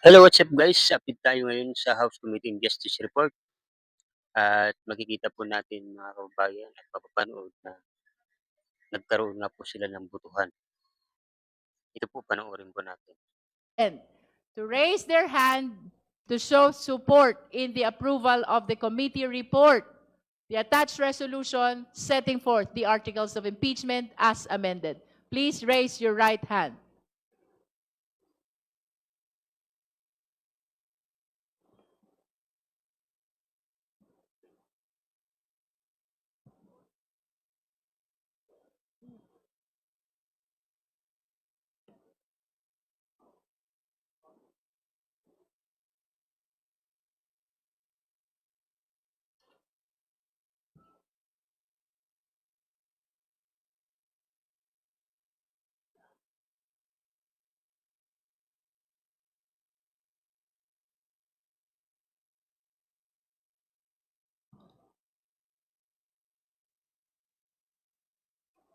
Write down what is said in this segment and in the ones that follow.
Hello, what's up guys? Update tayo ngayon sa House Committee on Justice Report at makikita po natin mga kababayan at mapapanood na nagkaroon nga po sila ng botohan. Ito po panoorin po natin. And to raise their hand to show support in the approval of the committee report, the attached resolution setting forth the articles of impeachment as amended. Please raise your right hand.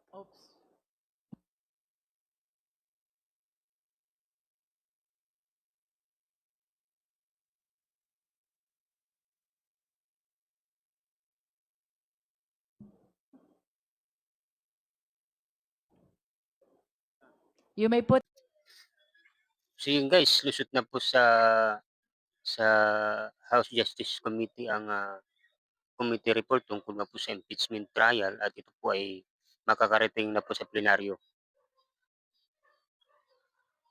Oops. You may put. So yun guys, lusot na po sa House Justice Committee ang committee report tungkol nga po sa impeachment trial at ito po ay makakarating na po sa plenaryo.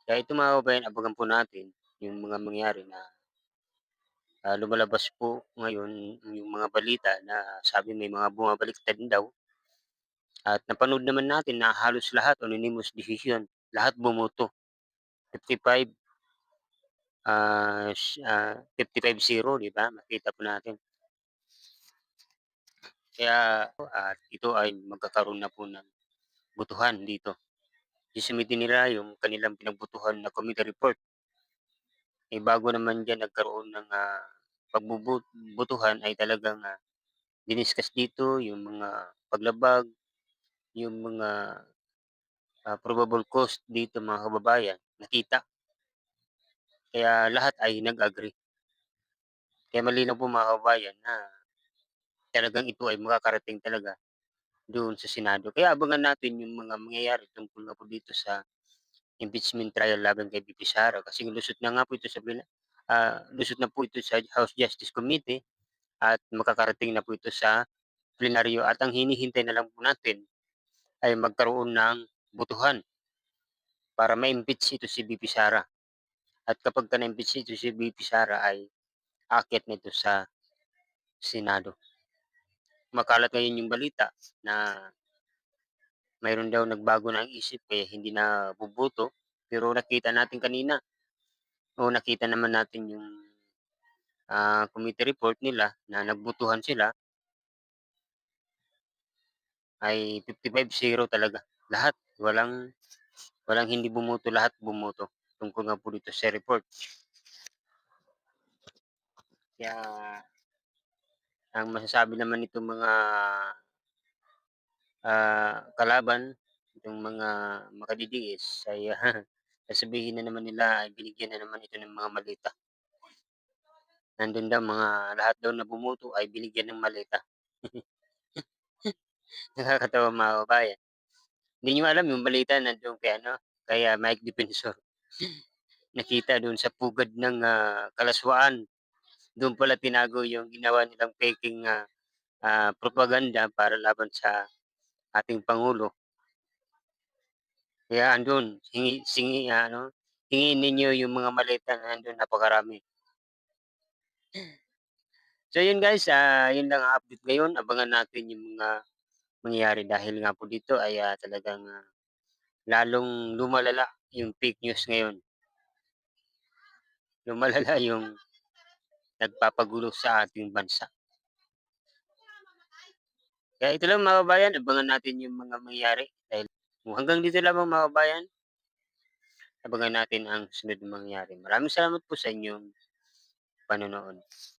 Kaya ito mga kababayan, abangan po natin yung mga mangyari na lumalabas po ngayon yung mga balita na sabi may mga bumabaliktad daw. At napanood naman natin na halos lahat unanimous decision, lahat bumoto. 55, 55-0, 'di ba? Makita po natin. Kaya at ito ay magkakaroon na po ng botohan dito. Susumite nila yung kanilang pinagbotohan na committee report. Eh, bago naman diyan nagkaroon ng botohan ay talagang diniscuss dito yung mga paglabag, yung mga probable cause dito mga kababayan, nakita. Kaya lahat ay nag-agree. Kaya malinaw po mga kababayan na talagang ito ay makakarating talaga doon sa Senado. Kaya abangan natin yung mga mangyayari tungkol nga po dito sa impeachment trial laban kay VP Sara kasi lusot na nga po ito lusot na po ito sa House Justice Committee at makakarating na po ito sa plenaryo at ang hinihintay na lang po natin ay magkaroon ng botohan para ma-impeach ito si VP Sara. At kapag na-impeach ito si VP Sara ay aakyat nito sa Senado. Makalat ngayon yung balita na mayroon daw nagbago ng isip kaya hindi na boboto. Pero nakita natin kanina o nakita naman natin yung committee report nila na nagbotohan sila ay 55-0 talaga. Lahat, walang hindi bumoto, lahat bumoto tungkol nga po dito sa report. Kaya ang masasabi naman nitong mga kalaban, itong mga makadidis ay sasabihin na naman nila ay binigyan na naman ito ng mga malita. Nandun daw mga lahat daw na bumoto ay binigyan ng malita. Nakakatawa mga kababayan. Hindi niyo alam yung balita nandun kay kay Mike Defensor. Nakita dun sa pugad ng kalaswaan. Doon pala tinago yung ginawa nilang peking propaganda para laban sa ating pangulo. Kaya andun, hingin ninyo yung mga malita na nandun, napakarami. So yun guys, yun lang ang update ngayon. Abangan natin yung mga mangyayari dahil nga po dito ay talagang lalong lumalala yung fake news ngayon. Lumalala yung nagpapagulo sa ating bansa. Kaya ito lang mga kabayan, abangan natin yung mga mangyayari dahil hanggang dito lamang mga kabayan, abangan natin ang sunod na mangyayari. Maraming salamat po sa inyong panonood.